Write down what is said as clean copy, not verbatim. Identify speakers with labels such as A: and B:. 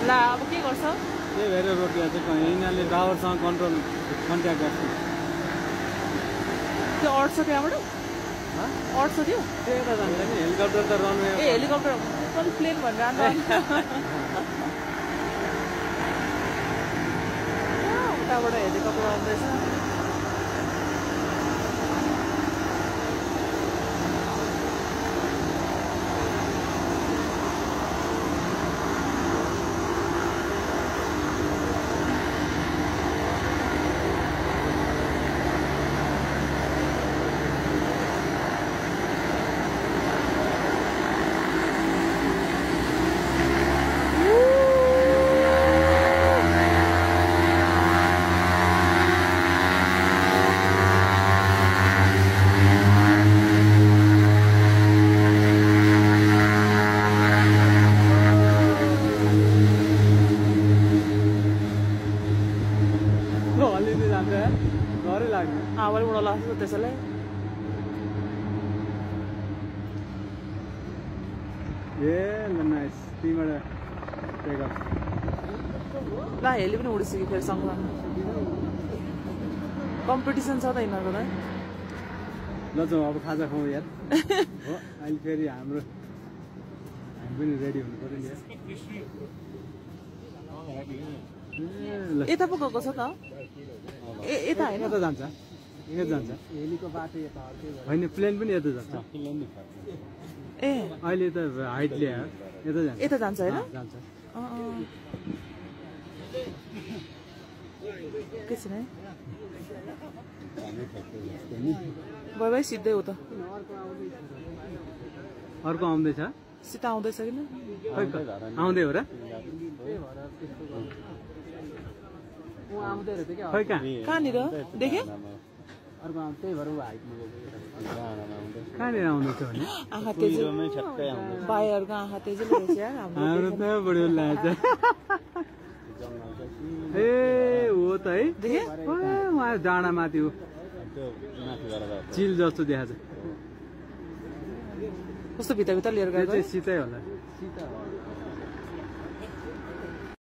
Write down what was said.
A: ला अब के गर्छ
B: त्यही भएर रोकिया चाहिँ यिनीहरूले टावरसँग कन्ट्याक्ट गर्छ
A: त्यो अट्छ त्यहाँबाट अट्छ त्यो
B: त्यही त जान्छ नि हेलिकप्टर त रनवे
A: ए हेलिकप्टर पनि प्लेन भनेर उताबाट हेलिकप्टर आउँदैछ आवल उडाला असं त्यसले
B: ए ल नाइस तिमीबाट टेक अफ
A: ला हेली पनि उडिसक्यो फेरि सँगै कम्पिटिसन छ त यिनीहरूको त
B: ल जाउँ अब खाजा खाउँ यार हो अहिले फेरि हामी पनि रेडी हुनु पर्यो नि यार
A: यता पो गएको छ त यता हैन
B: यता जान्छ यता जान्छ
C: हेलीको बाटो यता
B: होइन प्लेन पनि यता जान्छ
A: ए
B: अहिले त हाइट ल्यायो यता जान्छ
A: यता जान्छ हैन
B: जान्छ
A: के छ नि बाइ बाइ सिधै हो त
B: अर्को आउँदैछ
A: सीता आउँदैछ किन
B: आउँदै हो र
C: उ आउँदै रहेछ के
B: खै
A: कहाँनिर देखे
C: अर्को त्यही भएर हाइटमा
B: कहाँनिर आउँदैछ भने
A: आँखा तेज बाइहरूको आँखा तेज रहेछ यार
B: हाम्रो त बढी लागेछ ए हो त है
A: देखे
B: उहाँ डाँडा माथि हो चिल जस्तो देखाएको छ
A: कस्तो भित्र भित्र लिएर गएको
B: त्यो चाहिँ सितै होला
C: सीता